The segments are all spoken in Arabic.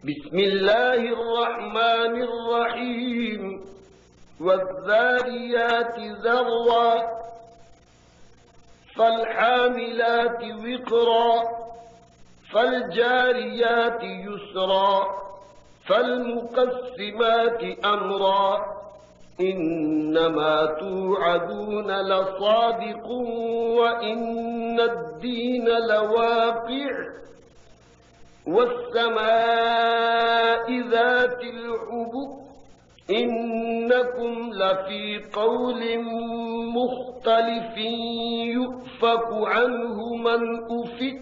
بسم الله الرحمن الرحيم والذاريات ذروا فالحاملات وقرا فالجاريات يسرا فالمقسمات أمرا إنما توعدون لصادق وإن الدين لواقع والسماء ذات الحبك إنكم لفي قول مختلف يؤفك عنه من أفك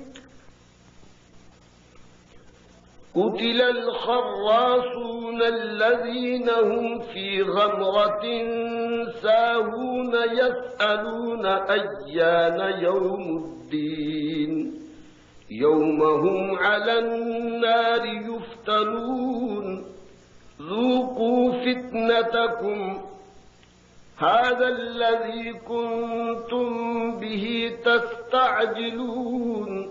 قتل الخراصون الذين هم في غمرة ساهون يسألون أيان يوم الدين يوم هم على النار يفتنون ذوقوا فتنتكم هذا الذي كنتم به تستعجلون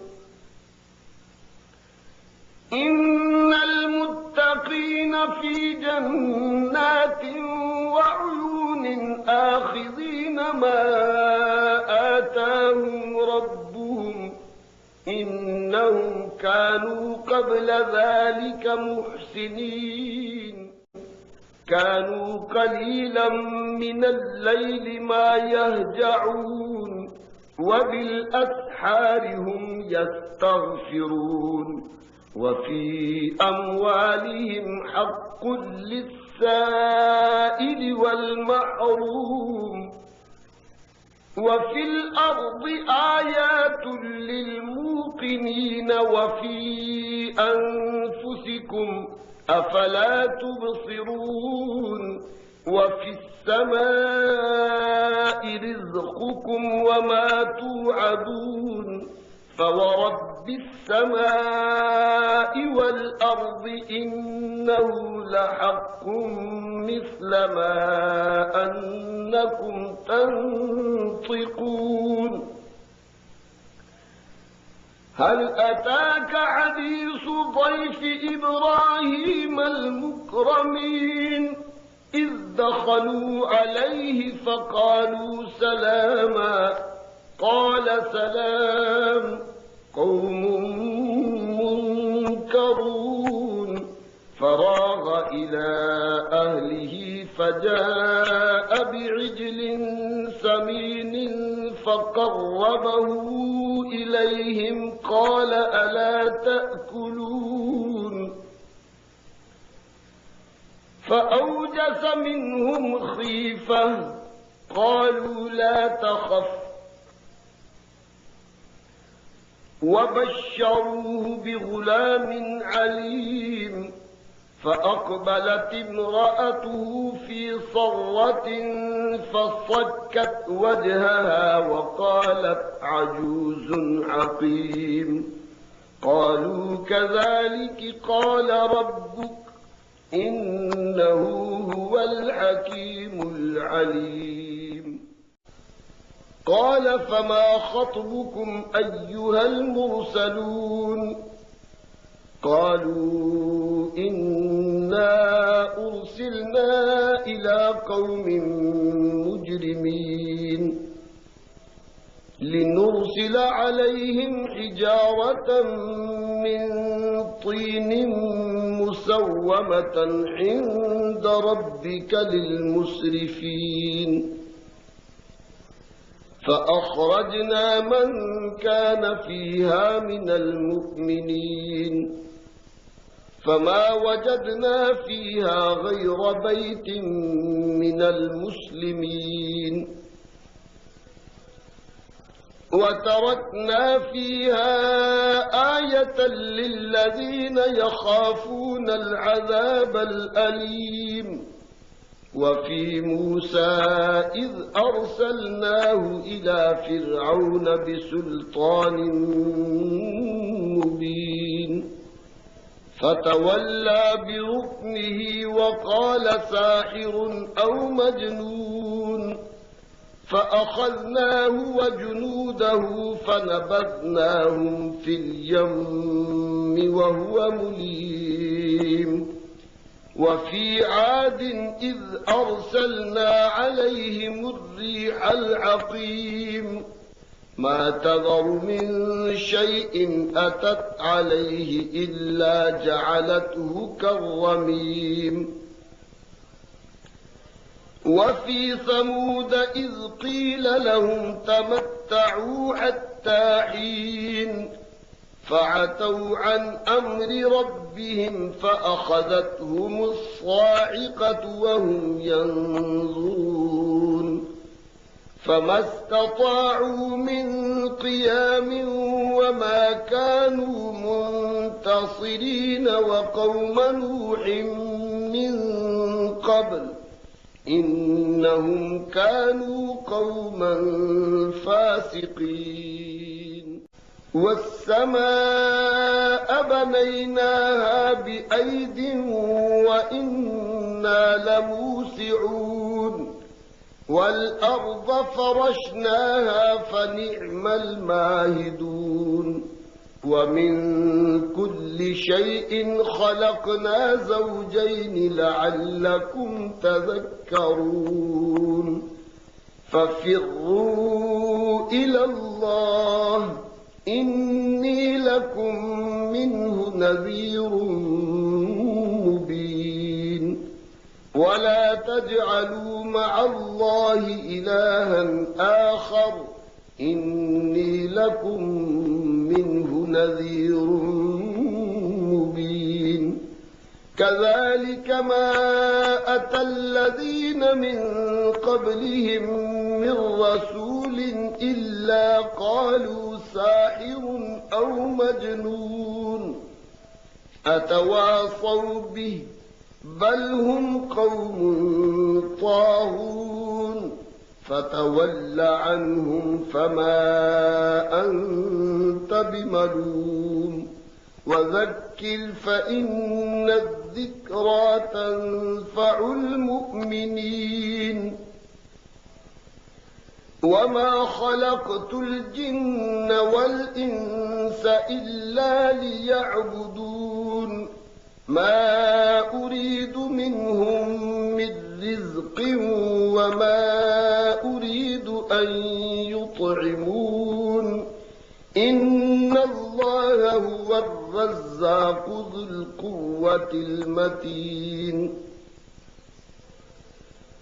إن المتقين في جنات وعيون آخذين ما آتاهم ربهم إنهم كانوا قبل ذلك محسنين كانوا قليلا من الليل ما يهجعون وبالأسحار هم يستغفرون وفي أموالهم حق للسائل والمحروم وفي الأرض آيات للموقنين وفي أنفسكم أفلا تبصرون وفي السماء رزقكم وما توعدون فورب السماء والأرض إنه لحق مثل ما أنكم تنطقون هل أتاك حديث ضيف إبراهيم المكرمين إذ دخلوا عليه فقالوا سلاما قال سلام قوم منكرون فراغ إلى أهله فجاء بعجل سمين فقربه إليهم قال ألا تأكلون فأوجس منهم خيفة قالوا لا تخف وبشروه بغلام عليم فأقبلت امرأته في صرة فصكت وجهها وقالت عجوز عقيم قالوا كذلك قال ربك إنه هو الحكيم العليم قال فما خطبكم أيها المرسلون قالوا إنا أرسلنا إلى قوم مجرمين لنرسل عليهم حجارة من طين مسومة عند ربك للمسرفين فأخرجنا من كان فيها من المؤمنين فما وجدنا فيها غير بيت من المسلمين وتركنا فيها آية للذين يخافون العذاب الأليم وفي موسى إذ أرسلناه إلى فرعون بسلطان مبين فتولى بركنه وقال ساحر أو مجنون فأخذناه وجنوده فنبذناهم في اليم وهو مليم وفي عاد إذ أرسلنا عليهم الريح العقيم ما تذر من شيء أتت عليه إلا جعلته كالرميم وفي ثمود إذ قيل لهم تمتعوا حتى حين فعتوا عن أمر ربهم فأخذتهم الصاعقة وهم ينظرون فما استطاعوا من قيام وما كانوا منتصرين وقوم نوح من قبل إنهم كانوا قوما فاسقين والسماء بنيناها بأيد وإنا لموسعون والأرض فرشناها فنعم الماهدون ومن كل شيء خلقنا زوجين لعلكم تذكرون ففروا إلى الله إني لكم منه نذير مبين ولا تجعلوا مع الله إلها آخر إني لكم منه نذير مبين كذلك ما أتى الذين من قبلهم من رسول إلا قالوا ساحر أو مجنون أتواصوا به بل هم قوم طاغون فتول عنهم فما أنت بملوم وذكر فإن الذكرى تنفع المؤمنين وما خلقت الجن والإنس إلا ليعبدون ما أريد منهم من رزق وما أريد أن يطعمون إن الله هو الرزاق ذو القوة المتين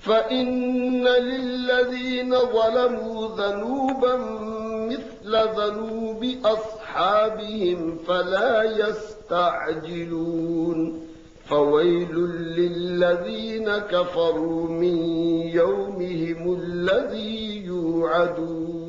فإن للذين ظلموا ذنوبا مثل ذنوب أصحابهم فلا يستعجلون فويل للذين كفروا من يومهم الذي يوعدون